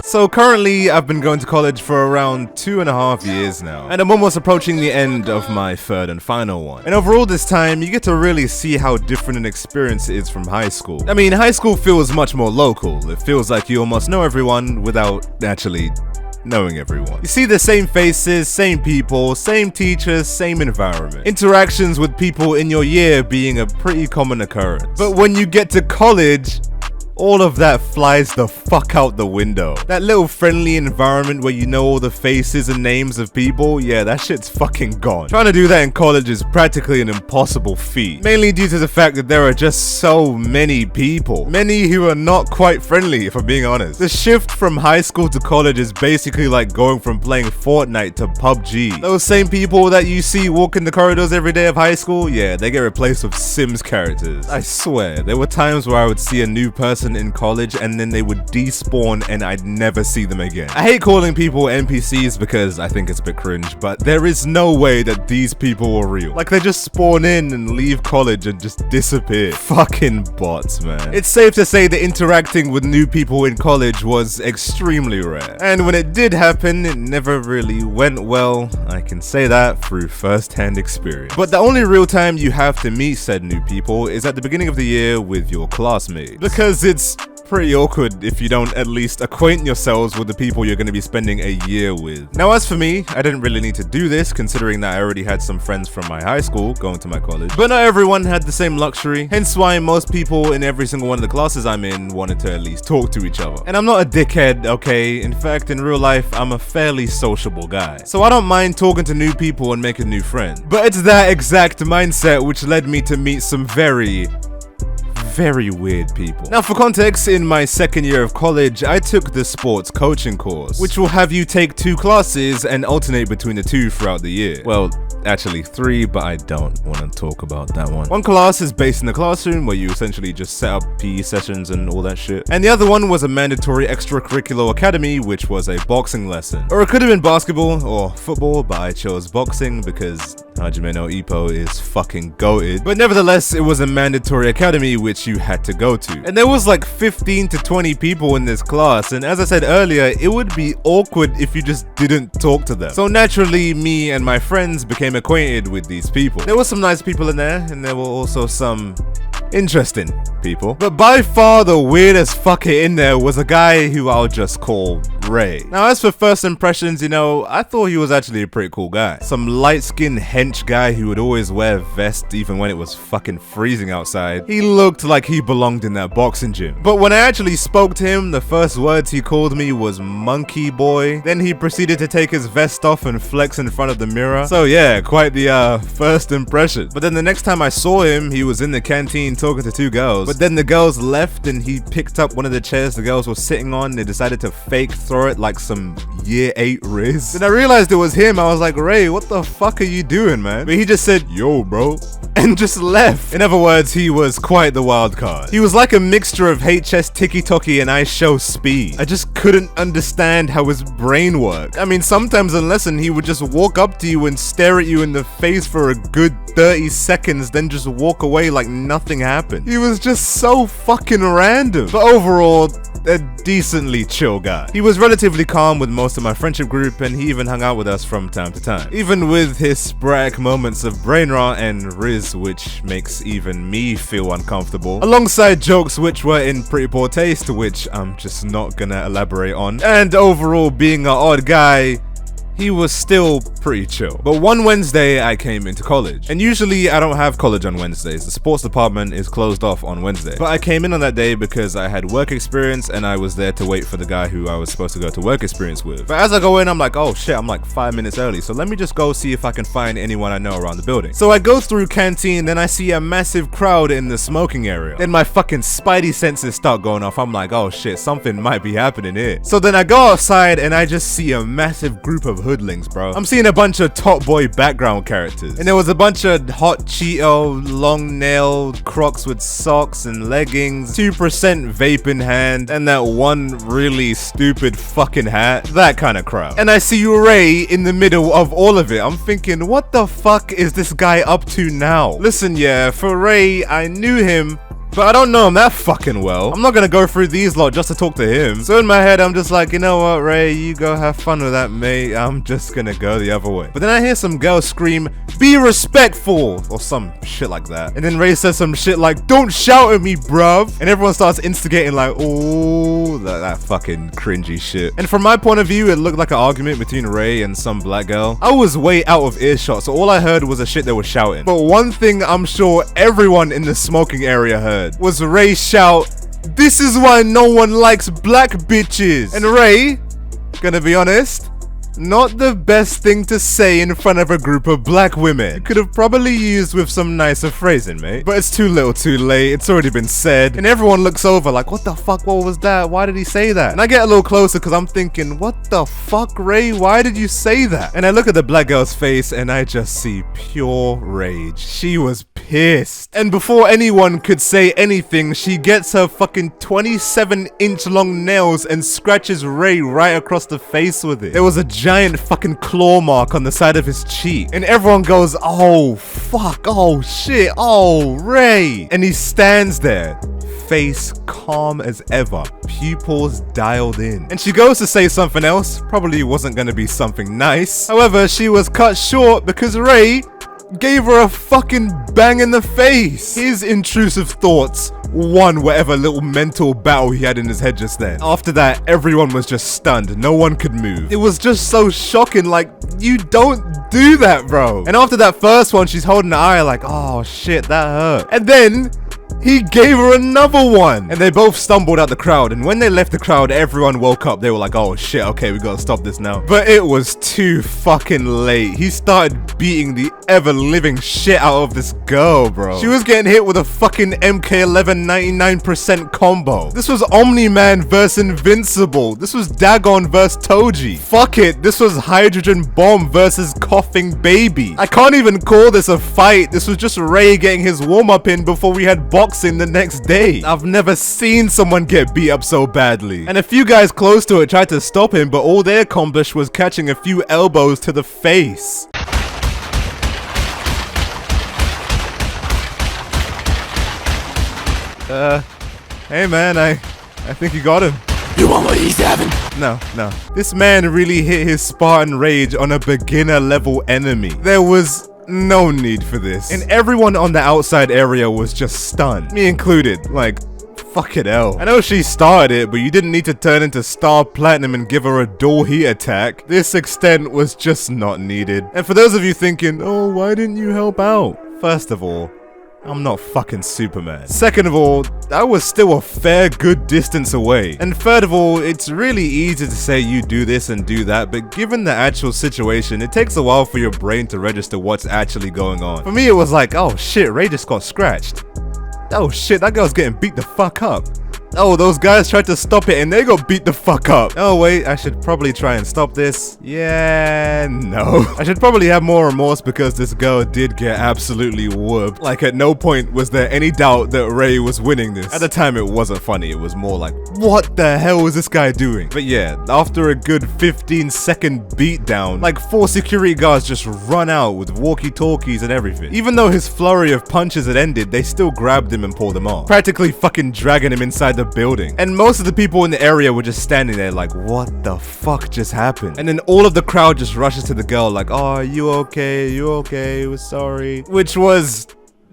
So currently, I've been going to college for around 2.5 years now, and I'm almost approaching the end of my third and final one. And over all this time, you get to really see how different an experience it is from high school. I mean, high school feels much more local. It feels like you almost know everyone without actually knowing everyone. You see the same faces, same people, same teachers, same environment. Interactions with people in your year being a pretty common occurrence. But when you get to college, all of that flies the fuck out the window. That little friendly environment where you know all the faces and names of people, yeah, that shit's fucking gone. Trying to do that in college is practically an impossible feat, mainly due to the fact that there are just so many people. Many who are not quite friendly, if I'm being honest. The shift from high school to college is basically like going from playing Fortnite to PUBG. Those same people that you see walking the corridors every day of high school, yeah, they get replaced with Sims characters. I swear, there were times where I would see a new person in college and then they would despawn and I'd never see them again. I hate calling people NPCs because I think it's a bit cringe, but there is no way that these people are real. Like, they just spawn in and leave college and just disappear. Fucking bots, man. It's safe to say that interacting with new people in college was extremely rare. And when it did happen, it never really went well. I can say that through first-hand experience. But the only real time you have to meet said new people is at the beginning of the year with your classmates. Because it's pretty awkward if you don't at least acquaint yourselves with the people you're going to be spending a year with. Now, as for me, I didn't really need to do this considering that I already had some friends from my high school going to my college, but not everyone had the same luxury, hence why most people in every single one of the classes I'm in wanted to at least talk to each other. And I'm not a dickhead, okay? In fact, in real life, I'm a fairly sociable guy, so I don't mind talking to new people and making new friends. But it's that exact mindset which led me to meet some very weird people. Now, for context, in my second year of college, I took the sports coaching course, which will have you take 2 classes and alternate between the 2 throughout the year. Well, actually 3, but I don't want to talk about that one. One class is based in the classroom where you essentially just set up PE sessions and all that shit. And the other one was a mandatory extracurricular academy, which was a boxing lesson. Or it could have been basketball or football, but I chose boxing because Hajime no Ippo is fucking goated. But nevertheless, it was a mandatory academy which you had to go to. And there was like 15 to 20 people in this class, and as I said earlier, it would be awkward if you just didn't talk to them. So naturally, me and my friends became acquainted with these people. There were some nice people in there, and there were also some interesting people. But by far the weirdest fucker in there was a guy who I'll just call Ray. Now, as for first impressions, you know, I thought he was actually a pretty cool guy. Some light-skinned hench guy who would always wear a vest even when it was fucking freezing outside. He looked like he belonged in that boxing gym. But when I actually spoke to him, the first words he called me was monkey boy. Then he proceeded to take his vest off and flex in front of the mirror. So yeah, quite the first impression. But then the next time I saw him, he was in the canteen talking to 2 girls. But then the girls left and he picked up one of the chairs the girls were sitting on. They decided to fake throw it like some year 8 Riz. Then I realized it was him. I was like, Ray, what the fuck are you doing, man? But he just said, yo, bro, and just left. In other words, he was quite the wild card. He was like a mixture of HS Tiki Toki and I Show Speed. I just couldn't understand how his brain worked. I mean, sometimes in lesson, he would just walk up to you and stare at you in the face for a good 30 seconds, then just walk away like nothing happened. He was just so fucking random. But overall, a decently chill guy. He was relatively calm with most of my friendship group, and he even hung out with us from time to time. Even with his sporadic moments of brain rot and Riz, which makes even me feel uncomfortable. Alongside jokes which were in pretty poor taste, which I'm just not gonna elaborate on. And overall being an odd guy, he was still pretty chill. But one Wednesday, I came into college. And usually, I don't have college on Wednesdays. The sports department is closed off on Wednesday. But I came in on that day because I had work experience and I was there to wait for the guy who I was supposed to go to work experience with. But as I go in, I'm like, oh shit, I'm like 5 minutes early. So let me just go see if I can find anyone I know around the building. So I go through canteen, then I see a massive crowd in the smoking area. Then my fucking spidey senses start going off. I'm like, oh shit, something might be happening here. So then I go outside and I just see a massive group of hoodlings, bro. I'm seeing a bunch of Top Boy background characters. And there was a bunch of hot Cheeto, long nailed Crocs with socks and leggings, 2% vape in hand, and that one really stupid fucking hat. That kind of crowd. And I see Ray in the middle of all of it. I'm thinking, what the fuck is this guy up to now? Listen, yeah, for Ray, I knew him But I don't know him that fucking well. I'm not gonna go through these lot just to talk to him. So in my head, I'm just like, you know what, Ray, you go have fun with that, mate. I'm just gonna go the other way. But then I hear some girl scream, "Be respectful," or some shit like that. And then Ray says some shit like, "Don't shout at me, bruv." And everyone starts instigating like, oh, that fucking cringy shit. And from my point of view, it looked like an argument between Ray and some black girl. I was way out of earshot, so all I heard was the shit they were shouting. But one thing I'm sure everyone in the smoking area heard was Ray shout, "This is why no one likes black bitches." And Ray, gonna be honest, not the best thing to say in front of a group of black women. You could have probably used with some nicer phrasing, mate. But it's too little too late, it's already been said. And everyone looks over like, what the fuck, what was that? Why did he say that? And I get a little closer because I'm thinking, what the fuck, Ray? Why did you say that? And I look at the black girl's face and I just see pure rage. She was pissed. And before anyone could say anything, she gets her fucking 27-inch long nails and scratches Ray right across the face with it. There was a giant fucking claw mark on the side of his cheek. And everyone goes, oh fuck, oh shit, oh Ray. And he stands there, face calm as ever, pupils dialed in. And she goes to say something else, probably wasn't gonna be something nice. However, she was cut short because Ray gave her a fucking bang in the face. His intrusive thoughts won whatever little mental battle he had in his head just then. After that, everyone was just stunned. No one could move. It was just so shocking, like, you don't do that, bro. And after that first one, she's holding the eye like, oh shit, that hurt. And then he gave her another one. And they both stumbled out the crowd. And when they left the crowd, everyone woke up. They were like, oh shit, okay, we gotta stop this now. But it was too fucking late. He started beating the ever-living shit out of this girl, bro. She was getting hit with a fucking MK11 99% combo. This was Omni-Man versus Invincible. This was Dagon versus Toji. Fuck it, this was Hydrogen Bomb versus Coughing Baby. I can't even call this a fight. This was just Ray getting his warm-up in before we had boxing the next day. I've never seen someone get beat up so badly. And a few guys close to it tried to stop him, but all they accomplished was catching a few elbows to the face. Hey man, I think you got him. You want what he's having? No. This man really hit his Spartan rage on a beginner level enemy. There was no need for this. And everyone on the outside area was just stunned. Me included. Like, fuck it hell. I know she started it, but you didn't need to turn into Star Platinum and give her a dual heat attack. This extent was just not needed. And for those of you thinking, oh, why didn't you help out? First of all, I'm not fucking Superman. Second of all, I was still a fair good distance away. And third of all, it's really easy to say you do this and do that, but given the actual situation, it takes a while for your brain to register what's actually going on. For me, it was like, oh shit, Ray just got scratched. Oh shit, that girl's getting beat the fuck up. Oh, those guys tried to stop it and they got beat the fuck up. Oh wait, I should probably try and stop this. Yeah, no. I should probably have more remorse because this girl did get absolutely whooped. Like at no point was there any doubt that Ray was winning this. At the time it wasn't funny, it was more like, what the hell is this guy doing? But yeah, after a good 15-second beatdown, like 4 security guards just run out with walkie-talkies and everything. Even though his flurry of punches had ended, they still grabbed him and pulled him off, practically fucking dragging him inside the building. And most of the people in the area were just standing there like, what the fuck just happened? And then all of the crowd just rushes to the girl like, oh, are you okay? You okay? We're sorry. Which was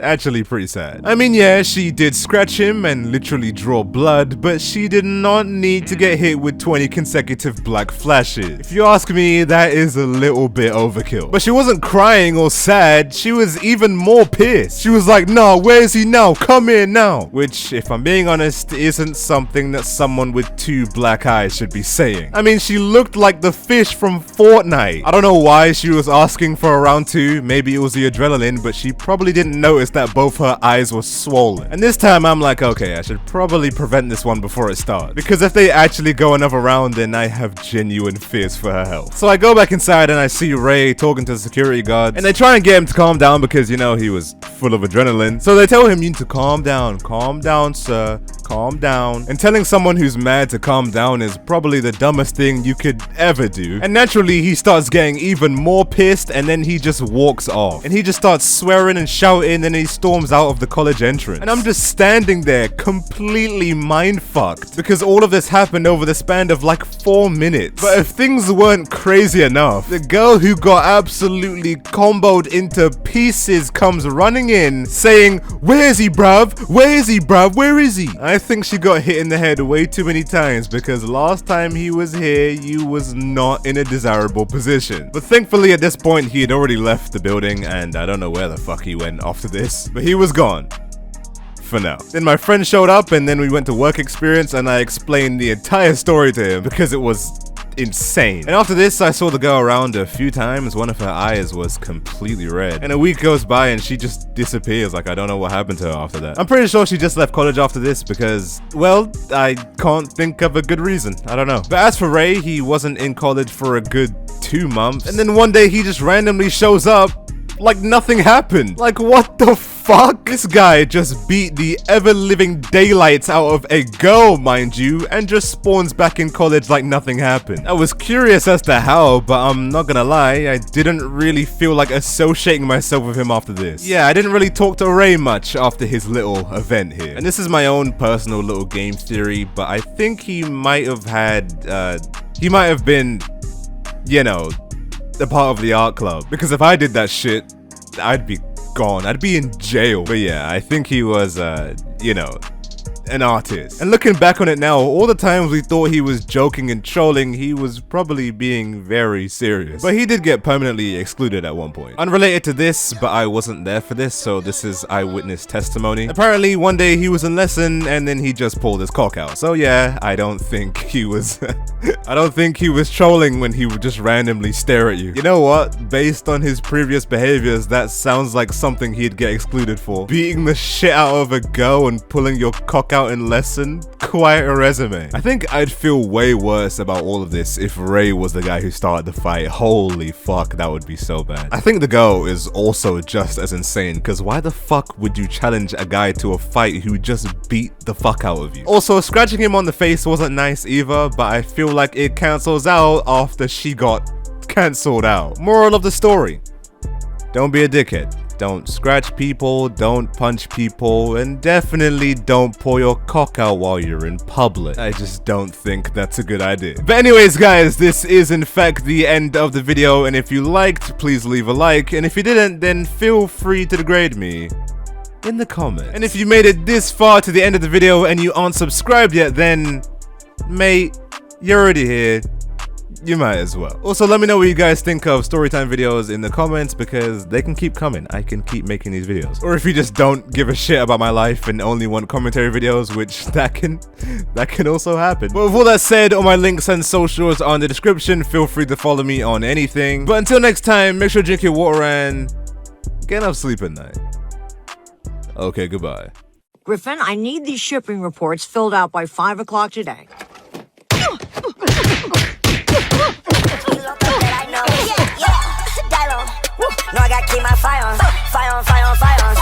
actually pretty sad. I mean, yeah, she did scratch him and literally draw blood, but she did not need to get hit with 20 consecutive black flashes. If you ask me, that is a little bit overkill. But she wasn't crying or sad, she was even more pissed. She was like, no, where is he now? Come here now. Which, if I'm being honest, isn't something that someone with 2 black eyes should be saying. I mean, she looked like the fish from Fortnite. I don't know why she was asking for a round 2, maybe it was the adrenaline, but she probably didn't notice that both her eyes were swollen. And this time I'm like, okay, I should probably prevent this one before it starts, because if they actually go another round, then I have genuine fears for her health. So I go back inside and I see Ray talking to the security guards, and they try and get him to calm down because, you know, he was full of adrenaline. So they tell him, you need to calm down, sir, calm down. And telling someone who's mad to calm down is probably the dumbest thing you could ever do. And naturally he starts getting even more pissed, and then he just walks off and he just starts swearing and shouting, and then he storms out of the college entrance. And I'm just standing there completely mind-fucked because all of this happened over the span of like 4 minutes. But if things weren't crazy enough, the girl who got absolutely comboed into pieces comes running in saying, "Where is he, bruv? Where is he, bruv? Where is he?" I think she got hit in the head way too many times because last time he was here, you was not in a desirable position. But thankfully at this point, he had already left the building and I don't know where the fuck he went after this, but he was gone. For now. Then my friend showed up and then we went to work experience and I explained the entire story to him because it was insane. And after this, I saw the girl around a few times. One of her eyes was completely red. And a week goes by and she just disappears. Like, I don't know what happened to her after that. I'm pretty sure she just left college after this because, well, I can't think of a good reason. I don't know. But as for Ray, he wasn't in college for a good 2 months. And then one day he just randomly shows up like nothing happened. Like, what the fuck? This guy just beat the ever-living daylights out of a girl, mind you, and just spawns back in college like nothing happened. I was curious as to how, but I'm not gonna lie, I didn't really feel like associating myself with him after this. Yeah, I didn't really talk to Ray much after his little event here. And this is my own personal little game theory, but I think he might have been, you know, a part of the art club. Because if I did that shit, I'd be gone. I'd be in jail. But yeah, I think he was, you know, an artist. And looking back on it now, all the times we thought he was joking and trolling, he was probably being very serious. But he did get permanently excluded at one point. Unrelated to this, but I wasn't there for this, so this is eyewitness testimony. Apparently, one day he was in lesson and then he just pulled his cock out. So yeah, I don't think he was I don't think he was trolling when he would just randomly stare at you. You know what? Based on his previous behaviors, that sounds like something he'd get excluded for. Beating the shit out of a girl and pulling your cock out in lesson? Quite a resume. I think I'd feel way worse about all of this if Ray was the guy who started the fight. Holy fuck, that would be so bad. I think the girl is also just as insane, because why the fuck would you challenge a guy to a fight who just beat the fuck out of you? Also, scratching him on the face wasn't nice either, but I feel like it cancels out after she got cancelled out. Moral of the story: don't be a dickhead. Don't scratch people, don't punch people, and definitely don't pull your cock out while you're in public. I just don't think that's a good idea. But anyways guys, this is in fact the end of the video, and if you liked, please leave a like, and if you didn't, then feel free to degrade me in the comments. And if you made it this far to the end of the video and you aren't subscribed yet, then mate, you're already here. You might as well. Also, let me know what you guys think of storytime videos in the comments, because they can keep coming. I can keep making these videos. Or if you just don't give a shit about my life and only want commentary videos, which that can also happen. But with all that said, all my links and socials are in the description. Feel free to follow me on anything. But until next time, make sure to drink your water and get enough sleep at night. Okay, goodbye. Griffin, I need these shipping reports filled out by 5 o'clock today. No, I gotta keep my fire on, fire on, fire on, fire on.